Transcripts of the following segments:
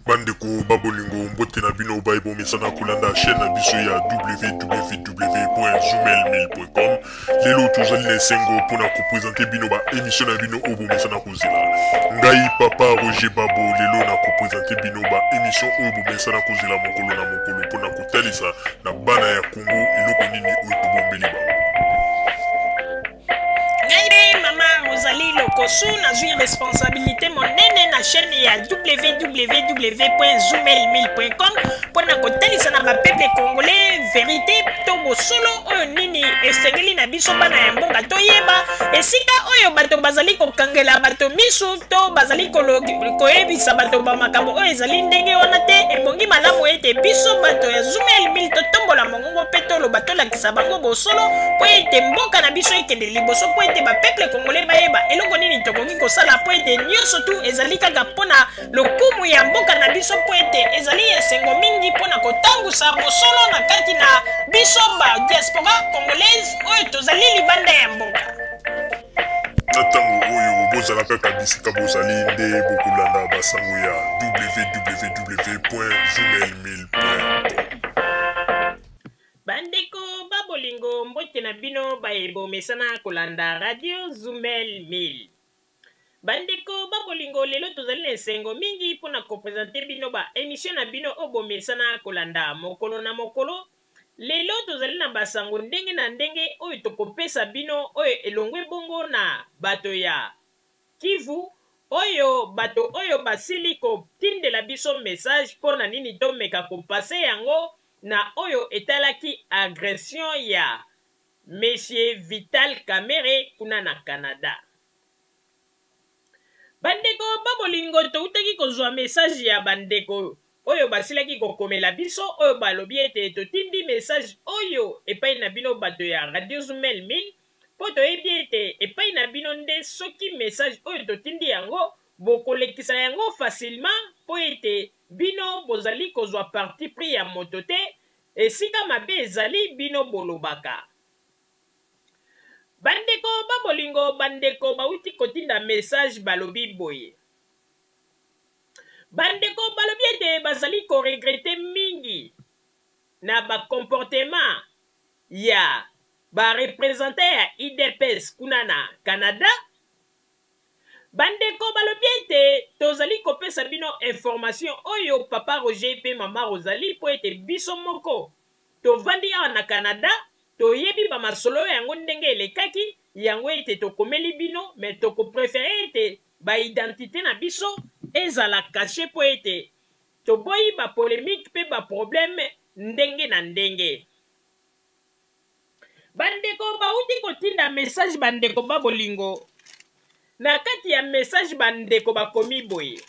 Bandeko babolingo mbote na bino baibo mesana kulanda chaîne na biso ya www.zoomelmail.com. Lelo tozali na esengo pona kopresente bino ba émission na bino obo mesana kozela. Ngai papa Roger Babo lelo na kopresente bino ba émission obo mesana kozela mokolo na mokolo pona kotalisa na bana ya Congo eloko nini oyo tobombeli bango. Rosalie Lokosu na zui responsabilité monene na chaîne ya www.zoomelmail.com pona kotalisa na bapeple congolais vérité to bosolo oyo nini esengeli na biso bana ya mboka toyeba esika oyo bato bazali kokangela bato misu to bazali koyebisa bato bamakambo oyo ezali ndenge wana te ebongi malamu ete biso bato ya Zoomelmail totombola mongongo mpe toloba tolakisa bango bosolo po ete mboka na biso ekende liboso po ete bapeple congolais bayeba eloko nini tokoki kosala po ete nyonso tu ezali kaka mpona lokumu ya mboka na biso po ete ezali esengo mingi mpona kotangusa bosolo na kati na biso ba diaspora congolaise oyo tozali libanda ya mboka. Na ntango oyo bozalaka bisika bozali nde bokolanda basango ya www.zoomelmail.com. Bandeko babolingo mbote na bino bayebo mesana kolanda radio Zoomelmail. Bandeko babolingo lelo tozali na esengo mingi mpona kopresente bino ba émission na bino obo mesana kolanda mokolo na mokolo. Lelo tozali na basango ndenge na ndenge oyo tokopesa bino oyo elongwe bongo na bato ya Kivu oyo bato oyo basili kotindela biso message mpona nini tomeka kopase yango na oyo etalaki agression ya Monsieur Vital Kamerhe kuna na Canada. Bandeko babolingo toutaki kozwa message ya bandeko oyo basilaki kokomela biso oyo balobi ete totindi message oyo epai na bino bato ya radio Zoomelmail po toyebi ete epai na bino nde soki message oyo totindi yango bokolekisa yango facilement po ete bino bozali kozwa parti pris ya moto te esika mabe ezali bino bolobaka. Bandeko babolingo bandeko bauti kotinda message balobi boye. Bandeko balobi ete bazali koregrete mingi na comportement ya representant ya IDPS kuna na Canada. Bandeko balobi ete tozali kopesa bino information oyo papa Roger pe mama Rosalie po ete biso moko tovandi awa na Canada toyebi ba masolo yango ndenge elekaki yango ete tokomeli bino me tokoprefere ete ba identité na biso ezala caché po ete toboyi ba polémique pe ba problème ndenge na ndenge. Bandeko bauti kotinda message bandeko babolingo na kati ya message bandeko bakomi boye.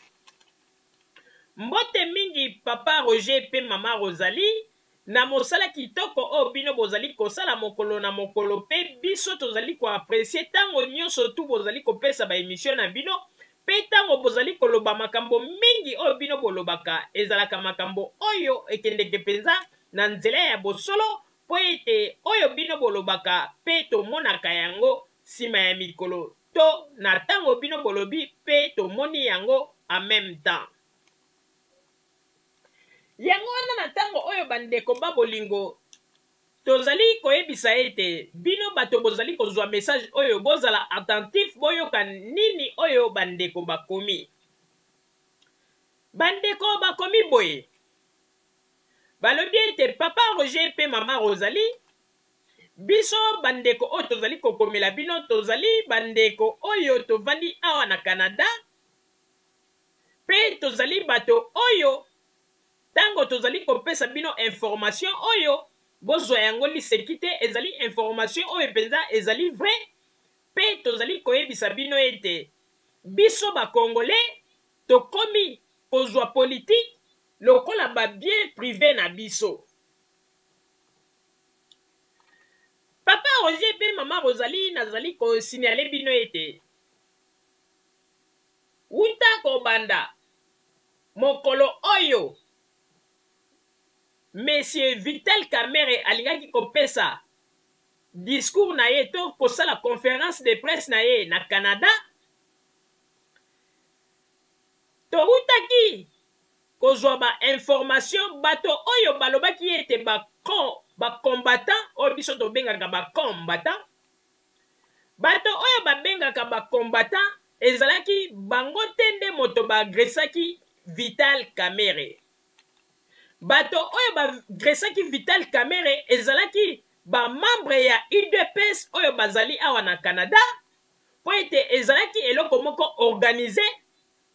Mbote mingi papa Roger pe mama Rosalie na mosala kitoko o bino bozali kosala mokolo na mokolo pe biso tozali ko apprécier tango nyonso tu bozali kopesa ba émission na bino pe tango bozali koloba makambo mingi o bino bolobaka ezalaka makambo oyo ekendeke penza na nzela ya bosolo po ete oyo bino bolobaka pe tomonaka yango sima ya mikolo to na tango bino bolobi pe tomoni yango en même temps. Yango wana na tango oyo bandeko babolingo tozali koyebisa ete bino bato bozali kozwa message oyo bozala attentif boyoka nini oyo bandeko bakomi. Bandeko bakomi boye. Balobi ete papa Roger pe mama Rosalie biso bandeko oyo tozali kokomela bino tozali bandeko oyo tovandi awa na Canada pe tozali bato oyo tango tozali kopesa bino information oyo bozwa yango liseki te ezali information oyo penza ezali vrai pe tozali koyebisa bino ete biso ba congolais tokomi kozwa politique lokola ba bien privé na biso. Papa Roger pe mama Rosalie nazali ko signaler bino ete wuta kobanda mokolo oyo Monsieur Vital Kamerhe alingaki kopesa discours na ye to kosala conférence de presse na ye na Canada towutaki kozwa ba information bato oyo balobaki ete ba combattant oyo biso tobengaka ba combattant bato oyo babengaka ba combattant ezalaki bango te nde moto baagresaki Vital Kamerhe. Bato oyo baagresaki Vital Kamerhe ezalaki ba membre ya UDPS oyo bazali awa na Canada po ete ezalaki eloko moko organisé,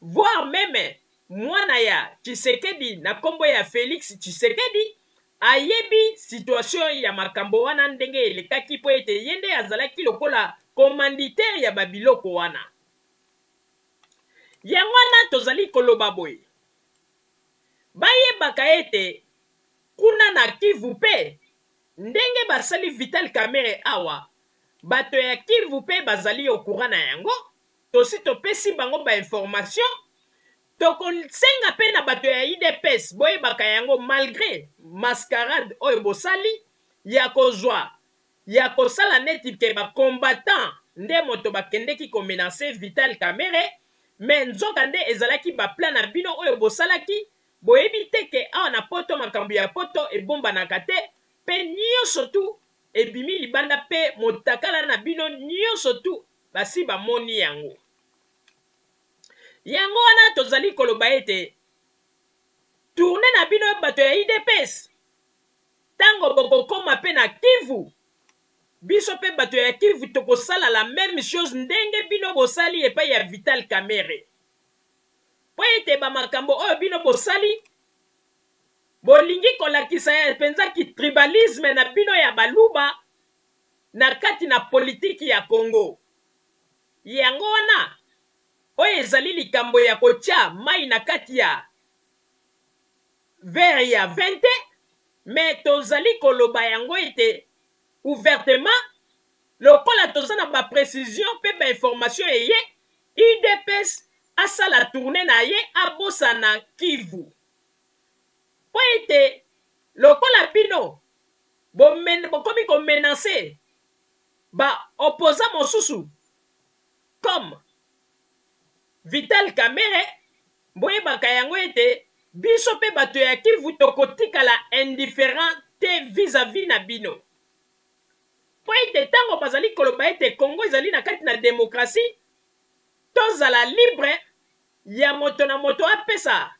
voire même mwana ya Tshisekedi na kombo ya Félix Tshisekedi ayebi situation ya makambo wana ndenge elekaki po ete yende azalaki lokola commanditaire ya babiloko wana. Yango wana tozali koloba boye bayebaka ete kuna na Kivu pe ndenge basali Vital Kamerhe awa bato ya Kivu pe bazali au courant na yango tosi topesi bango ba information tokosenga pe na bato ya UDPS boyebaka yango malgré mascarade oyo bosali ya kozwa ya kosala neti ke ba combattant nde moto bakendeki komenase Vital Kamerhe mais nzoka nde ezalaki ba plan na bino oyo bosalaki boyebi te ke awa na poto makambo ya poto ebombanaka te pe nyonso tu ebimi libanda pe motakala na bino nyonso tu basi bamoni yango. Yango wana tozali koloba ete tourne na bino bato ya UDPS tango bokokoma pe na Kivu biso pe bato ya Kivu tokosala la même chose ndenge bino bosali epai ya Vital Kamerhe po ete bamakambo oyo bino bosali bolingi kolakisa ya penza ki tribalisme na bino ya baluba na kati na politiki ya Congo. Yango wana oyo ezali likambo ya kotia mai na kati ya verre ya 20 mais tozali koloba yango ete ouvertement lokola toza na ba précision pe ba information eye UDPS asala tourner na ye abosa na Kivu po ete lokola bino bokomi komenase ba opposant mosusu comme Vital Kamerhe boyebaka yango ete biso pe bato ya Kivu tokotikala indifférent te vis-à-vis na bino po ete tango bazali koloba ete Congo ezali na kati na démocratie tozala libre ya moto na moto apesa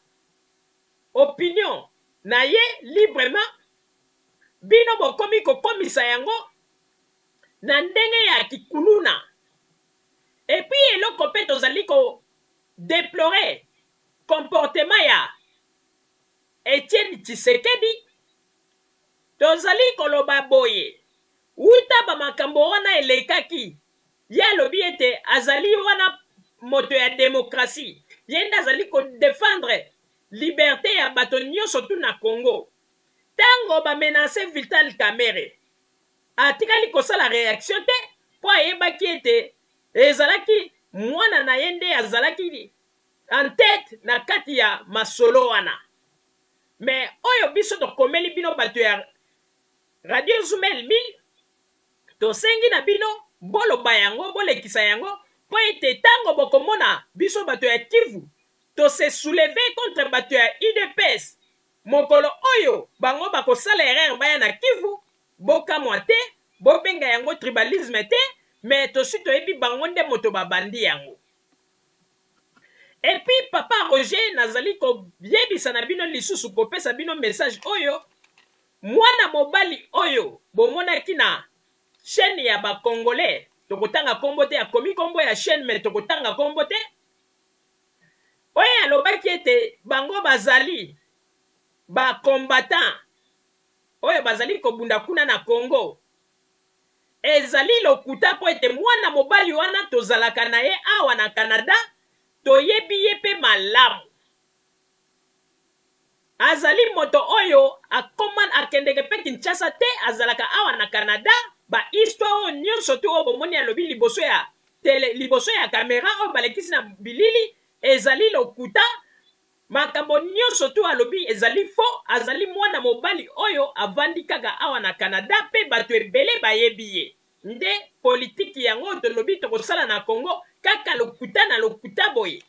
opinion na ye librement bino bokomi kokomisa yango na ndenge ya kikuluna epuis eloko pe tozali ko déplorer comportement ya Etienne Tshisekedi tozali koloba boye uta bamakambo wana elekaki ya lobi ete azali wana moto ya démocratie yenda azali ko défendre liberté ya bato nyonso tu na Congo tango bamenase Vital Kamerhe atikali kosala réaction te po ayebaki ete ezalaki mwana na ye nde azalaki en tête na kati ya masolo wana. Mais oyo biso tokomeli bino bato ya Radio Zumel 1000 tosengi na bino boloba yango bolekisa yango po ete tango bokomona biso bato ya Kivu tose soulever contre bato ya UDPS mokolo oyo bango bakosala erreur baya na Kivu bokamwa te bobenga yango tribalisme te mais tosi toyebi bango nde moto babandi yango. Et puis papa Roger nazali ko yebisa na bino lisusu kopesa bino message oyo mwana mobali oyo bomonaki na chaîne ya ba Congolais tokotanga kombo te akomi kombo ya chaîne mais tokotanga kombo te oyo alobaki ete bango bazali ba combattant oyo bazali kobunda kuna na Congo ezali lokuta po ete mwana mobali wana tozalaka na ye awa na Canada toyebi ye pe malamu azali moto oyo akoman akendeke pe Kinshasa te azalaka awa na Canada ba histoire nyonso tu oyo bomoni alobi liboso ya tele liboso ya kamera oyo balekisi na bilili ezali lokuta makambo nyonso tu alobi ezali faux azali mwana mobali oyo avandi kaka awa na Canada pe bato ebele bayebi ye nde politiki yango tolobi tokosala na Congo kaka lokuta na lokuta boye.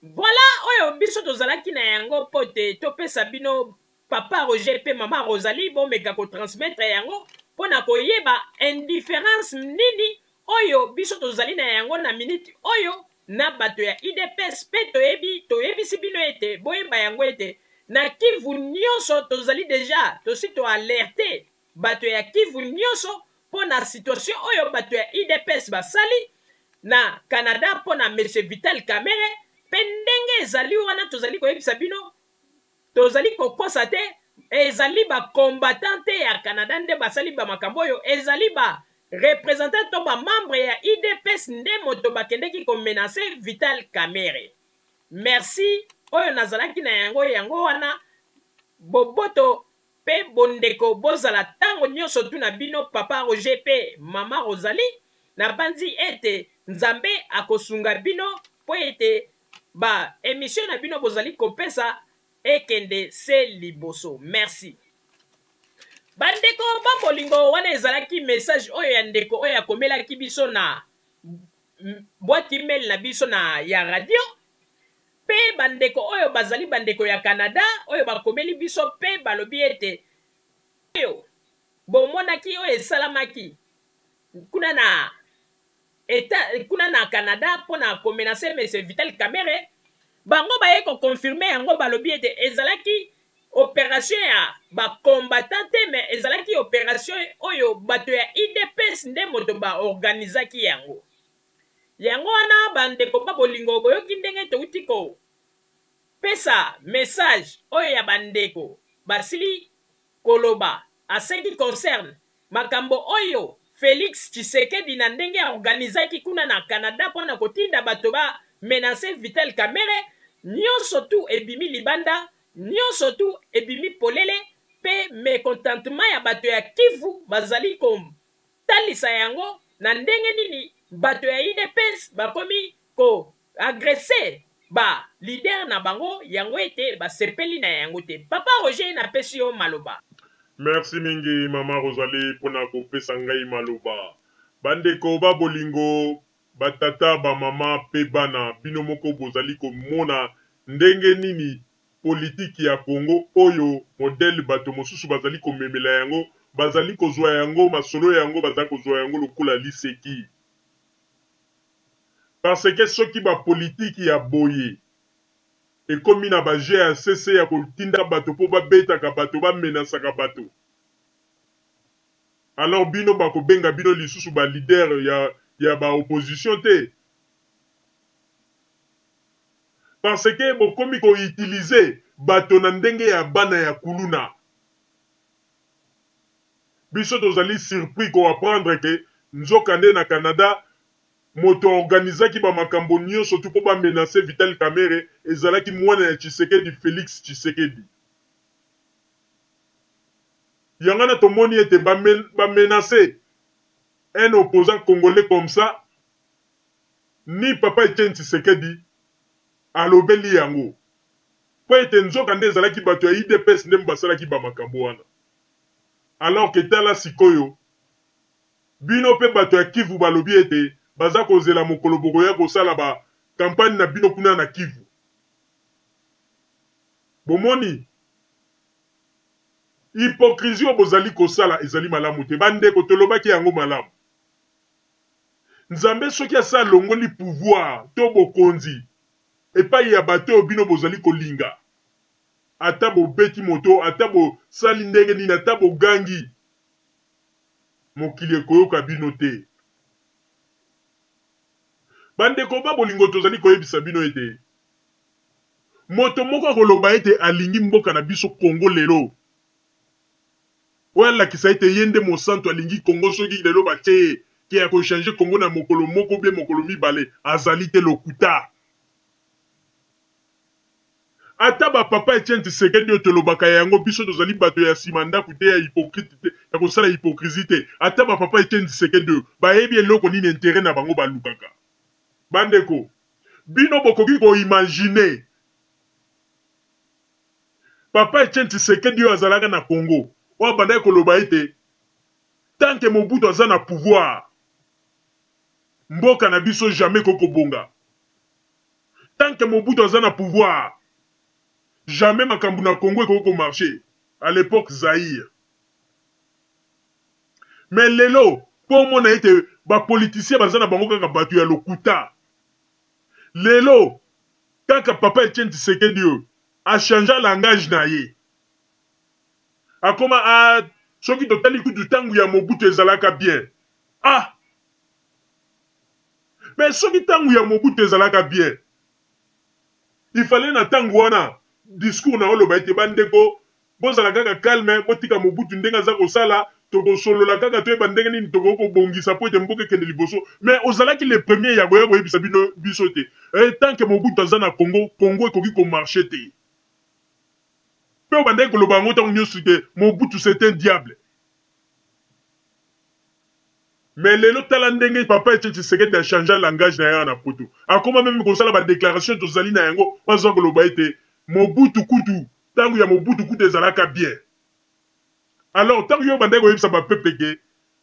Voilà oyo biso tozalaki na yango pote topesa bino papa Roger pe mama Rosalie bomeka ko transmettre yango pona koyeba indifférence nini oyo biso tozali na yango na minute oyo na bato ya IDPS pe toyebisi bino ete boyeba yango ete na Kivu nyonso tozali deja tosi toalerte bato ya Kivu nyonso pona situation oyo bato ya IDPS basali na Canada pona Monsieur Vital Kamerhe pe ndenge ezali wana tozali koyebisa bino tozali kokosa te ezali ba combattant te ya Canada nde basali ba makambo oyo ezali ba représentant to ba membre ya IDPS nde moto bakendeki ko menacer Vital Kamerhe. Merci oyo nazalaki na yango wana boboto pe bondeko bozala tango nyonso tuna bino papa Roger pe mama Rosalie na banzi ete Nzambe akosunga bino po ete ba émission na bino bozali kopesa ekende se liboso. Merci. Bandeko bambolingo wana ezalaki message oyo ya ndeko oyo akomelaki biso na boîte email na biso na ya radio pe bandeko oyo bazali bandeko ya Canada oyo bakomeli biso pe balobi ete oyo bomonaki oyo esalamaki kuna na Canada pona komenase Monsieur Vital Kamerhe bango baye ko confirmer yango balobi ete ezalaki opération ya ba combattant te mais ezalaki opération oyo bato ya IDPS nde moto ba organisaki yango wana bandeko babolingo boyoki ndenge touti ko pesa message oyo ya bandeko basili koloba a ce qui concerne makambo oyo Félix Tshisekedi na ndenge organisaki kuna na Canada pona kotinda bato ba menacer Vital Kamerhe nyonso tu ebimi libanda nyonso tu ebimi polele pe mécontentement ya bato ya Kivu bazali ko talisa yango na ndenge nini bato ya IDPS bakomi ko agresser ba leader na bango yango ete basepeli na yango te. Papa Roger na pesi yo maloba. Merci mingi mama Rosalie pona kopesa ngai maloba. Bandeko babolingo batata ba mama pe bana bino moko bozali komona ndenge nini politiki ya Congo oyo modèle bato mosusu bazali komemela yango bazali kozwa yango masolo yango bazali kozwa yango lokola liseki. Parce que soki ba politiki ya boye ekomi na ba GACC ya kotinda bato po babetaka bato ba menasaka bato. Alors bino bakobenga bino lisusu ba leader ya ba opposition te. Parce que bokomi ko utiliser bato na ndenge ya bana ya kuluna. Biso tozali surpris ko apprendre que nzoka nde na Canada moto organizaki ba makambo nyonso tu po ba menacer Vital Kamerhe ezalaki mwana ya Tshisekedi Félix Tshisekedi. Yangana tomoni ete ba menacer un opposant congolais comme ça ni papa Etienne Tshisekedi alobeli yango. Po ete nzoka nde ezalaki bato ya IDPS nde basalaki ba makambo wana. Alors que tala sikoyo bino pe bato ya Kivu balobi ete baza kozela mokolo bokoya kosala ba campagne na bino kuna na Kivu. Bomoni hypocrisie o bozali kosala ezali malamu te bandeko tolobaki yango malamu. Nzambe soki asa longoli pouvoir to bokonzi epai ya bato oyo bino bozali kolinga. Ata bo beti moto, ata bo sali ndenge nini, ata bo gangi. Mokili ekoyoka bino te. Bandeko ba bolingo tozali koyebisa bino ete moto moko koloba ete alingi mboka na biso Congo lelo. Wala kisa ete yende mosanto alingi Congo soki lelo batie ki ya ko changer Congo na mokolo moko be mokolo mibale azali te lokuta. Ata ba papa Etienne Tshisekedi otolobaka yango biso tozali bato ya simanda kute ya hypocrite te ya kosala hypocrisie te. Ata ba papa Etienne Tshisekedi bayebi eloko nini intérêt na bango balukaka. Bandeko bino bokoki ko imaginer papa Etienne Tshisekedi azalaka na Congo wa banda koloba ete tant que Mobutu aza na pouvoir mboka na biso jamais kokobonga. Tant que Mobutu aza na pouvoir jamais makambo na Congo ekoko marché. À l'époque Zaïre. Mais lelo, pour mon été, ba politicien bazana bango kaka batu ya lokuta. Lelo, kaka papa Etienne Tshisekedi a changé le langage na ye. A koma a soki totali kutu tangu ya Mobutu ezalaka bien. Ah! Mais soki tangu ya Mobutu ezalaka bien. Il fallait na tangu wana discours na oloba ete bandeko bozala kaka calme botika Mobutu ndenga za kosala toko solo la kaka toyeba ndenge nini toko kobongisa po ete mboka ekende liboso. Mais ozalaki le premier ya boya boyebisa biso te. Tant que Mobutu aza na Congo ekoki ko marcher te. Pe obandeki koloba yango tango nyonso te Mobutu c'est un diable. Mais lelo tala ndenge papa Etienne Tshisekedi a changé le langage na ya na poto. Akoma même kosala ba déclaration tozali na yango bazo koloba ete Mobutu kutu tango ya Mobutu kutu ezalaka bien. Alors tango yo bandeko yebisa ba peuple ke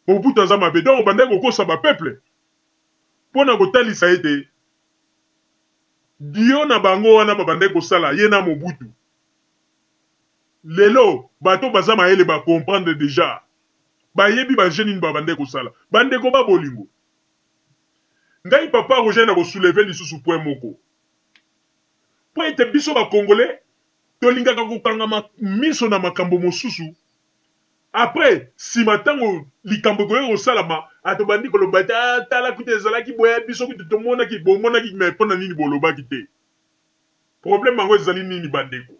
Mobutu aza mabe donc bandeko kosa ba peuple. Pona kotalisa ete dio na bango wana ba bandeko sala ye na Mobutu. Lelo bato baza mayele ba comprendre déjà. Bayebi ba jeune ni ba bandeko sala. Bandeko ba bolingo. Ngai papa Roger na ko soulever lisusu point moko. Po ete biso ba congolais tolingaka kokanga miso na makambo mosusu. Après si matango likambo koyo salama atobandi koloba tala kutu ezalaki boya biso kutu tomona ki bomona ki me pona nini boloba ki te. Problème mango ezali nini bandeko.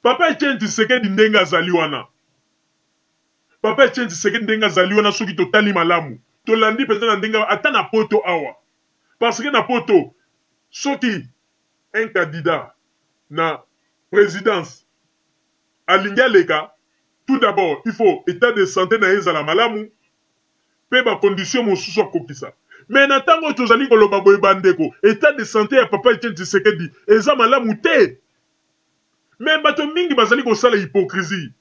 Papa Etienne Tshisekedi ndenga azali wana. Papa Etienne Tshisekedi ndenga azali wana soki totali malamu. Tolandi peut-être na ndenga ata na poto awa. Parce que na poto soki un candidat na présidence alinga leka, tout d'abord il faut état de santé na ezala malamu pe ba condition mosusu akokisa. Mais na tango tozali koloba boye bandeko état de santé ya papa Etienne Tshisekedi eza malamu te. Mais bato mingi bazali kosala hypocrisie.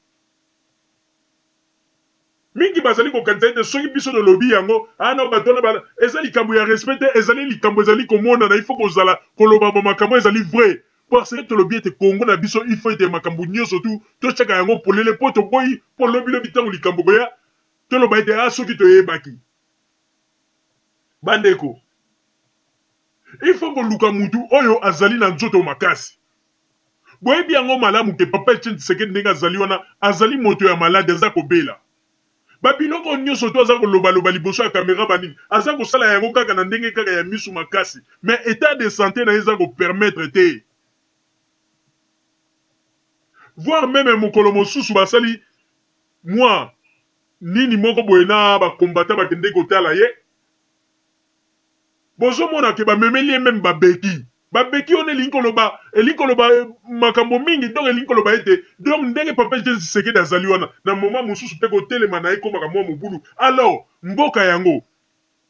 Mingi bazali kokanisa ete soki biso de lobby yango ana bato na bala ezali likambo ya respect ezali likambo ezali komona na il faut kozala koloba ba makambo ezali vrai. Parce que to lobby ete Congo na biso il faut ete makambo nyonso tu to chaka yango polele poto boyi po lobby lobi tango likambo boya to loba ete soki to yebaki. Bandeko. Il faut ko luka mutu oyo azali na nzoto makasi. Boyebi yango malamu ke papa Etienne Tshisekedi ndenga azali wana azali moto ya malade aza kobela. Babiloko nyonso to aza koloba liboso ya kamera banini aza kosala yango kaka na ndenge kaka ya misu makasi. Mais état de santé na eza ko permettre te. Voir même mokolo mosusu basali moi nini moko boye na ba combattant bakende kotala ye. Bozo mona ke ba memeli même babeki. Babeki on elinkoloba makambo mingi donc elinkoloba ete donc ndenge papa Etienne Tshisekedi azali wana na moment mosusu pe kotelema na eko makambo mobulu. Alors mboka yango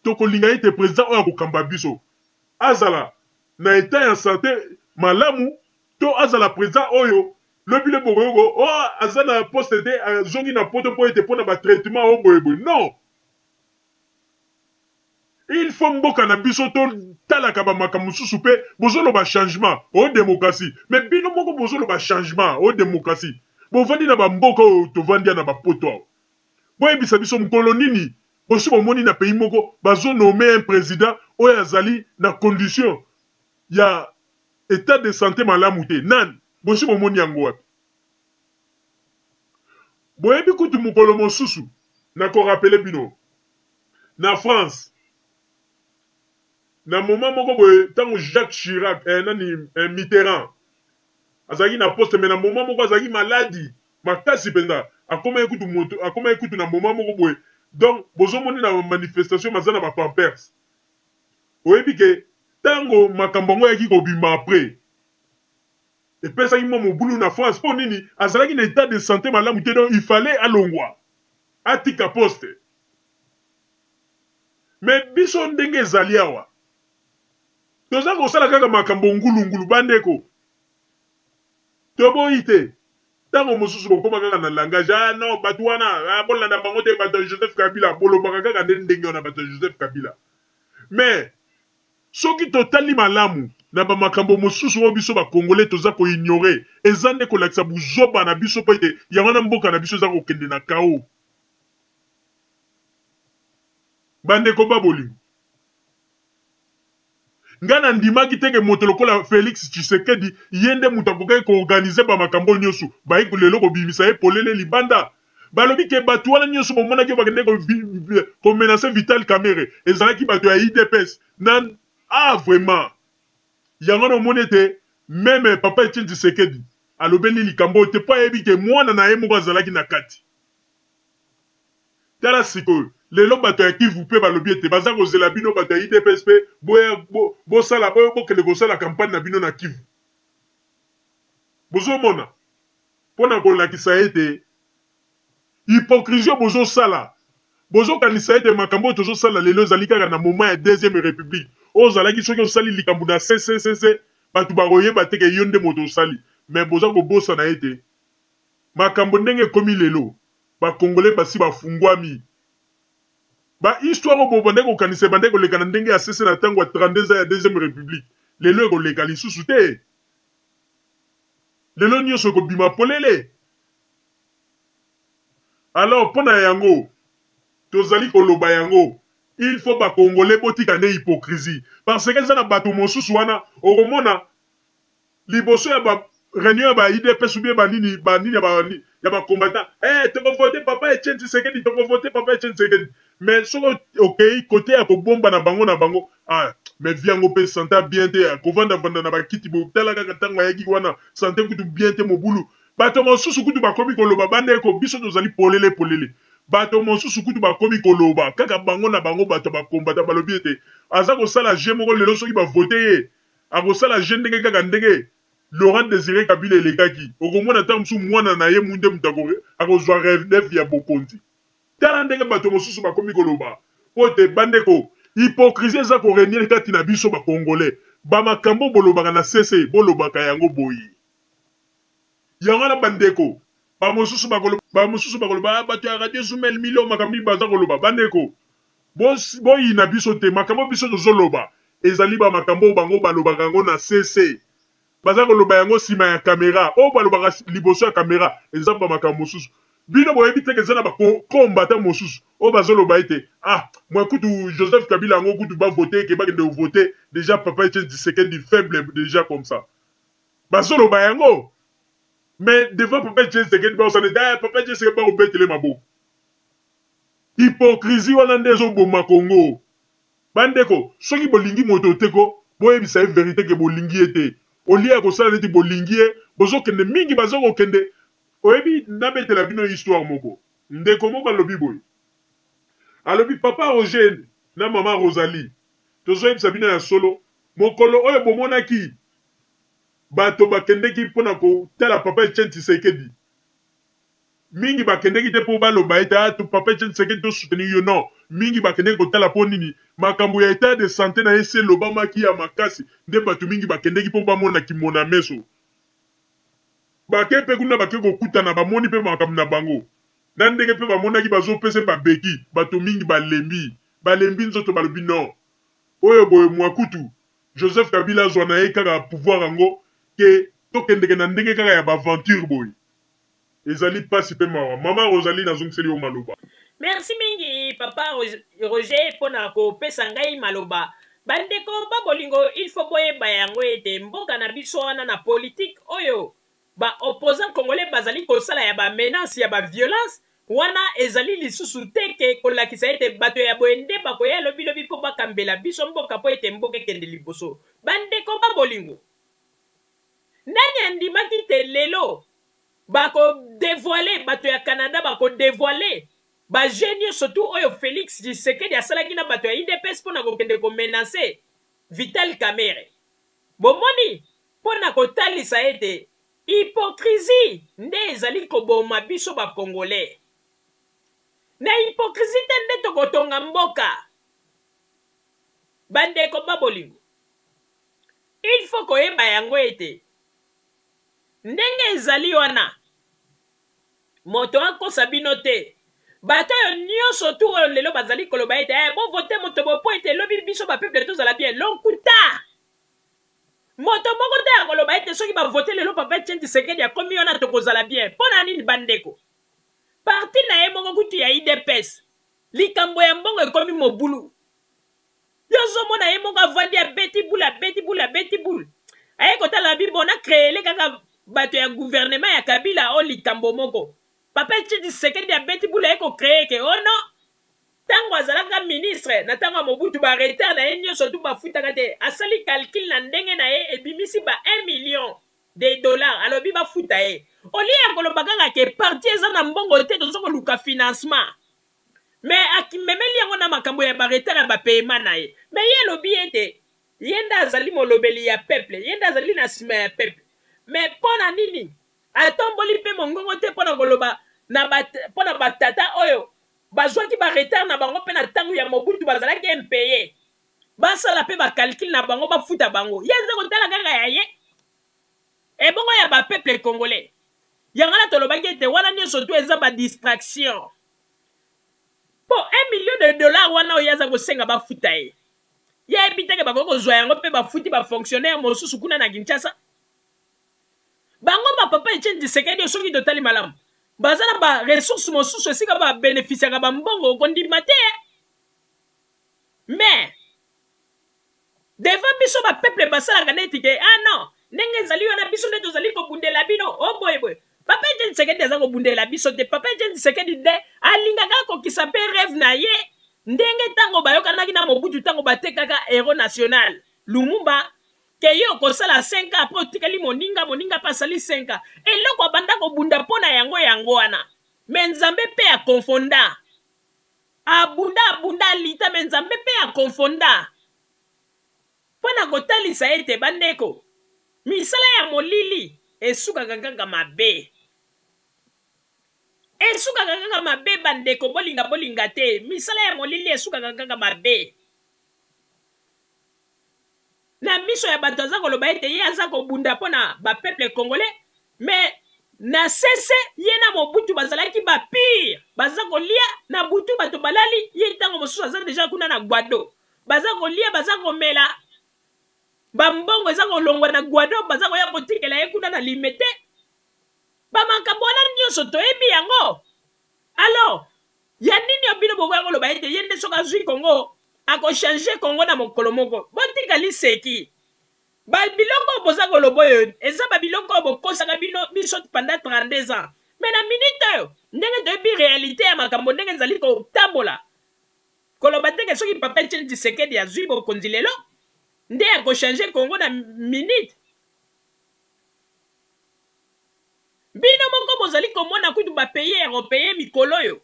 tokolinga ete président oyo akokamba biso azala na état ya santé malamu to azala président oyo lobile bokoyoko azala poste te azongi na poto po ete pona ba traitement o boyeboy. Non. Il faut mboka na biso to talaka ba makambo susu pe bozolo ba changement au démocratie. Mais bino moko bozolo ba changement au démocratie. Bo vandi na ba mboka to vandi na ba poto. Boyebisa biso mkolo nini osi bomoni na pays moko bazo nommer un président oyo azali na condition ya état de santé malamu te. Nan bosi bomoni yango wapi. Boyebi kutu mkolo mosusu na ko rappeler bino na France. Na moment moko boye tango Jacques Chirac Mitterrand azaki na poste mais na moment moko azaki maladi makasi penza akoma ekutu na moment moko boye donc bozo moni na manifestation mazana ba pampers oyebi ke tango makambo ngo yaki kobima après epesaki mo mobulu na France po nini azalaki na état de santé malamu te donc il fallait alongwa atika poste mais biso ndenge ezali awa toza kosala kaka makambo ngulu bandeko toboyi te tango mosusu bokoma kaka na langage non bato wana bolanda bango te bato Joseph Kabila bolobaka kaka ndenge wana bato Joseph Kabila. Mais soki totali malamu na ba makambo mosusu o biso ba congolais toza ko ignorer ezande ko lakisa buzoba na biso po ete yango na mboka na biso za ko kende na kao bande ko baboli ngana ndimaki teke moto lokola Félix Tshisekedi yende muta kokai ko organiser ba makambo nyosu ba ikulelo ko bimisa e polele libanda balobi ke batu wana nyosu bomona ke bakende ko menacer Vital Kamerhe ezalaki batu ya IDPS nan vraiment yango no monete même papa Etienne Tshisekedi alobeli likambo te pa yebi ke mwana na ye moko azalaki na kati tala sikoyo lelo bato ya Kivu pe balobi ete baza kozela bino bato ya IDPS pe bosala bokende kosala campagne na bino na Kivu bozomona mpona kolakisa ete hypocrisie bozosala bozokanisa ete makambo tozosala lelo ezali kaka na moment ya deuxième république ozalaki soki osali likambo na ccc bato bakoyeba teke yo nde moto osali me boza kobosana ete makambo ndenge ekomi lelo bakongole basi bafungwami histoire obo bande kokanisa bande koleka na ndenge ya cc na ntango ya 32 ya deuxième république lelo ekoleka lisusu te lelo nyonso ekobima polele alors mpona yango tozali koloba yango il faut bakongole botika nde hypocrisie parce que eza na bato mosusu wana okomona liboso ya ba réunion ya ba IDPS ou bien banini ya bakombatant tokovote papa Etienne Tshisekedi tokovote papa Etienne Tshisekedi mais soko okei kote ya kobomba na bango mais viango mpe santa bien te kovandavanda na bakiti botala kaka ntango ayaki wana sante kutu bien te mobulu bato mosusu kutu bakomi koloba bandeko biso tozali polele bato mosusu kutu bakomi koloba kaka bango na bango bato bakombata balobi ete aza kosala je moko lelo soki bavote ye akosala je ndenge kaka ndenge Laurent Désiré Kabila elekaki okomona ntango mosusu mwana na ye munde mutu akozwa relève ya bokonzi tala ndenge bato mosusu bakomi koloba po ete bandeko hypocrisie eza korenir kati na biso bakongolais bamakambo bolobaka na cc bolobaka yango boyi yango na bandeko bamosusu bakoloba bato ya radio Zoumel Milo makambo baza koloba bandeko boyina biso te makambo biso tozoloba ezali bamakambo bango balobaka yango na cc baza koloba yango nsima ya kamera oyo balobaka liboso ya kamera eza bamakambo mosusu bino boyebi teke eza na bakombata mosusu oyo bazoloba ete mwa kutu Joseph Kabila yango kutu bavote ke bakende ovote déjà papa Etienne Tshisekedi faible déjà comme ça bazoloba yango mais devant papa Etienne Tshisekedi baosane papa Etienne Tshisekedi bakobetele maboko hypocrisie wana nde ezoboma Congo bandeko soki bolingi moto teko boyebisa ye vérité ke bolingi ye te olia ya kosala neti bolingi ye bozokende mingi bazokokende oyebi nabetela bino histoire moko ndeko moko alobi boye alobi papa Roger na mama Rosalie tozoyebisa bino ya solo mokolo oyo bomonaki bato bakendeki mpona kotala papa Etienne Tshisekedi mingi bakendeki te mpo baloba ete papa Etienne Tshisekedi tosoutenir yo non mingi bakendeki kotala mpo nini makambo ya etat de santé na ye se lobamaki ya makasi nde bato mingi bakendeki mpo bamona kimona meso bake mpe kuna bake kokutana bamoni mpe makambo na bango na ndenge mpe bamonaki bazopesa babeki bato mingi balembi nzoto balobi non oyo boye mwakutu Joseph Kabila azwa na ye kaka pouvoir yango ke tokendeke na ndenge kaka ya baventure boye ezali pasi mpe mawa mama Rosalie nazongiseli yo maloba merci mingi papa Roger mpona kopesa ngai maloba bandeko babolingo il faut boyeba yango ete mboka na biso wana na politique oyo opposant congolais bazali kosala ya menace ya violence wana ezali lisusu teke kolakisa ete bato ya boende bakoya lobilobi mpo bakambela biso mboka po ete mboka ekende liboso bandeko babolingo nani andimaki te lelo bakodevoile bato ya Canada bakodevoile bagenie surtout oyo Félix Tshisekedi asalaki na bato ya IDPS mpona kokende komenace Vital Kamerhe bomoni mpona kotalisa ete hypocrisie nde ezali koboma biso bakongolais na hypocrisie te nde tokotonga mboka bandeko babolingo il faut koyeba yango ete ndenge ezali wana moto akosa bino te bato oyo nyonso tu oyo lelo bazali koloba ete bovote moto bopo ete elobi biso bapeuple tozala bien lonkuta moto moko te akoloba ete soki bavote lelo papa Etienne Tshisekedi akomi wana tokozala bien mpo na nini bandeko parti na ye moko kutu ya IDPS likambo ya mbongo ekomi mobulu yo ozomona ye moko avandi abeti bule aye kotala bibo na créele kaka bato ya gouvernement ya Kabila o likambo moko papa Etienne Tshisekedi abeti bule aye kocreye ke ono tango azalaka ministre na tango ya Mobutu baretere na ye nyonso tu bafutaka te asali calcul na ndenge na ye ebimisi ba 1 million de dollars alobi bafuta ye olie ya koloba kaka ke parti eza na mbongo te tozo koluka financement mais akimemeli yango na makambo ya baretere ya bapayema na ye mais ye alobi ete ye nde azali molobeli ya peuple ye nde azali na nsima ya peuple mais mpo na nini atomboli mpe mongongo te mpo na koloba mpo na batata oyo bazwaki baretere na bango mpe na ntango ya Mobutu bazalaki impeye basala mpe bacalcule na bango bafuta bango ye aza kotala kaka ya ye ebongo ya bapeuple congolais yango na tolobaki ete wana nyonso tu eza badistraction mpo 1 million de dollars wana oyo aza kosenga bafuta ye yebi teke bakoki kozwa yango mpe bafuti bafonctionnaire mosusu kuna na Kinshasa bango bapapa Etienne Tshisekedi soki totali malamu baza na baresource mosusu esika babénéficiaka bambongo kondima te mais devant biso bapeuple basalaka neti ke non ndenge ezali wana biso nde tozali kobundela bino oboyeboye papa Etienne Tshisekedi aza kobundela biso te papa Etienne Tshisekedi nde alingaka kokisa mpe rêve na ye ndenge ntango bayokanaki na Mobutu ntango batekaka héros national Lumumba ke yo kosala 5 ans apres otikali moninga mpe asali 5 ans eloko abanda kobunda mpo na yango wana me nzambe mpe akonfonda abunda alita me nzambe mpe akonfonda mpo na kotalisa ete bandeko misala ya molili esukaka kaka mabe bandeko bolinga te misala ya molili esukaka kaka mabe na miso ya bato aza koloba ete ye aza kobunda mpo na bapeuple congolais mais na sese ye na Mobutu bazalaki bapire baza kolia na butu bato balali ye ntango mosusu aza deja kuna na Gwado baza kolia baza komela bambongo eza kolongwa na Gwado baza koya kotikela ye kuna na Limete bamakambo wana nyonso toyebi yango alors ya nini obino bokoya koloba ete ye nde soki azwi Kongo akochange Kongo na mokolo moko botikali seki biloko boza koloba oyo eza babiloko oyo bokosaka biso pendant 32 ans mais na minute oyo ndenge toyebi réalité ya makambo ndenge ezali kotambola koloba teke soki papa Etienne Tshisekedi azwi bokonzi lelo nde akochange Kongo na minute bino moko bozali komona kutu bapays européen mikolo oyo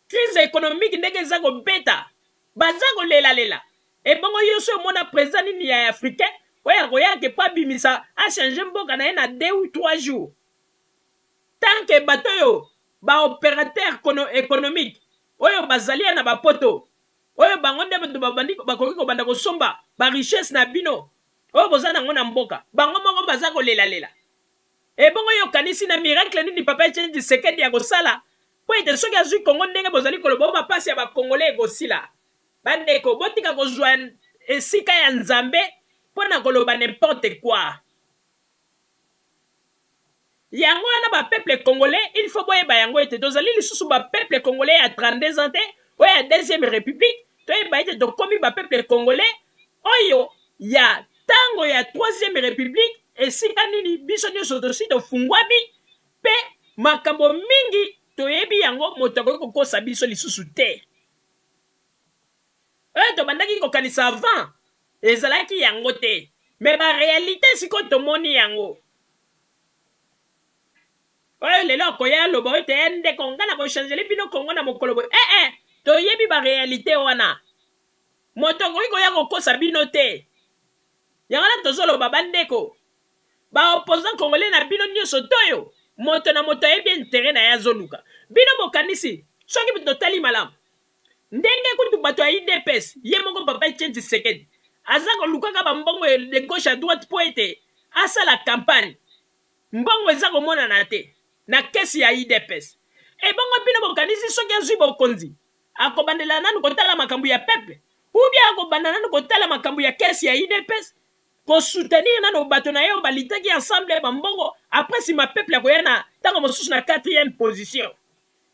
crise économique ndenge eza kobeta baza kolela ebongo yoso omona président nini ya africain oyo akoyake po abimisa achange mboka na ye na 2 ou 3 jours tant que bato oyo baopérateur économique oyo bazali na bapoto oyo bango nde bato bakoki kobanda kosomba barichesse na bino oyo boza nango na mboka bango moko baza kolela ebongo yo kanisi na miracle nini papa Etienne Tshisekedi ya kosala po ete soki azwi Kongo ndenge bozali koloba mapasi ya bakongolais ekosila bandeko botika kozwa esika ya nzambe mpo na koloba n'importe quoi yango wana bapeuple congolais il faut boyeba yango ete tozali lisusu bapeuple congolais ya 32 ans te oyo ya 2e république toyeba ete tokomi bapeuple congolais oyo ya ntango ya 3e république esika nini biso nyonso tosi tofungwami mpe makambo mingi toyebi yango moto akoki kokosa biso lisusu te oyo tobandaki kokanisa avant ezalaki yango te me baréalité sikoyo tomoni yango oyo lelo akoya aloba oyo te ndeko nga na kochangele bino Kongo na mokolo boye toyebi baréalité wana moto akoki koya kokosa bino te yango na tozoloba bandeko baopposant congolais na bino nyonso toyo moto na moto ayebi intérêt na ye azoluka bino bokanisi soki totali malamu ndenge kutu bato ya IDPS ye moko papa Etienne Tshisekedi aza kolukaka bambongo de gauche à droite po ete asala campagne mbongo eza komonana te na kesi ya IDPS ebongo bino bokanisi soki azwi bokonzi akobandela nanu kotala makambo ya peuple ou bien akobanda nanu kotala makambo ya kesi ya IDPS ko soutenir nano bato na yo balitaki ensemble bambongo après si ma peuple ko yana tango mosusu na 4e position.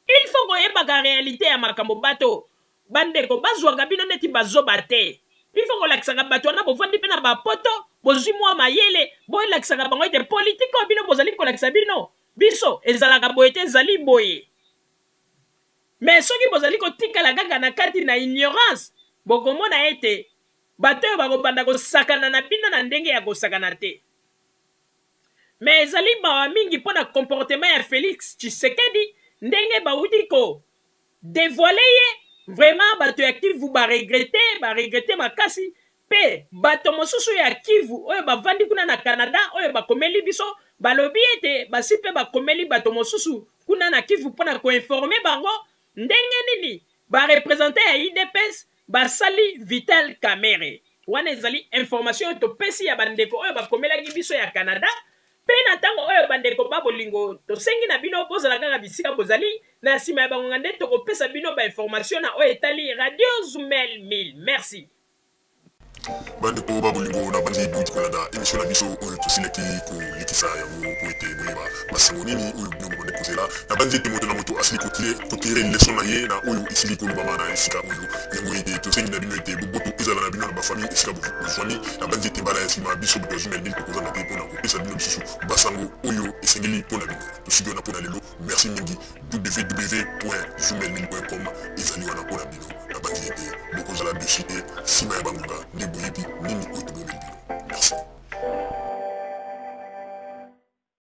Il faut ko yebaka réalité ya makambo bato bandeko bazwaka bino neti bazoba te. Il faut ko lakisaka bato wana bovandi pe na bapoto bozwi mwa mayele boyelakisaka bango ete politike oyo bino bozali kolakisa bino biso ezalaka boye te ezali boye. Mais soki bozali kotikala kaka na kati na ignorance bokomona ete bato oyo bakobanda kosakana na bino na ndenge ya kosakana te. Mais ezali mawa mingi mpo na comportement ya Félix Tshisekedi ndenge bauti ko dévoile ye vraiment bato ya Kivu baregrete makasi pe bato mosusu ya Kivu oyo bavandi kuna na Canada oyo bakomeli biso balobi ete basi pe bakomeli bato mosusu kuna na Kivu mpona koinforme bango ndenge nini barepresente ya UDPS basali Vital Kamerhe. Wana ezali information oyo topesi ya bandeko oyo bakomelaki biso ya Canada pe na ntango oyo bandeko babolingo tosengi na bino bozala kaka bisika bozali na nsima ya bangonga nde tokopesa bino bainformation na oyo etali Radio Zumel 1000. Merci. bandeko babolingo na bandi duti kolanda émission na biso oyo tosileki kolekisa yango po ete boyeba basango nini oyo bino bobande kozela na bandi ete moto na moto asili kotire leson na ye na oyo esili kolobama na esika oyo yango ete tosengi na bino ete boboto ezala na bino na bafamille esika bofami na bandi ete mbala ya nsima biso boto ya Zumel 1000 tokozanga te mpona kopesa bino lisusu basango oyo esengeli mpona bino tosiki wana mpona lelo merci mingi www.zumel1000.com ezali wana mpona bino na bandi ete bokozala dessus te nsima ya bangonga nde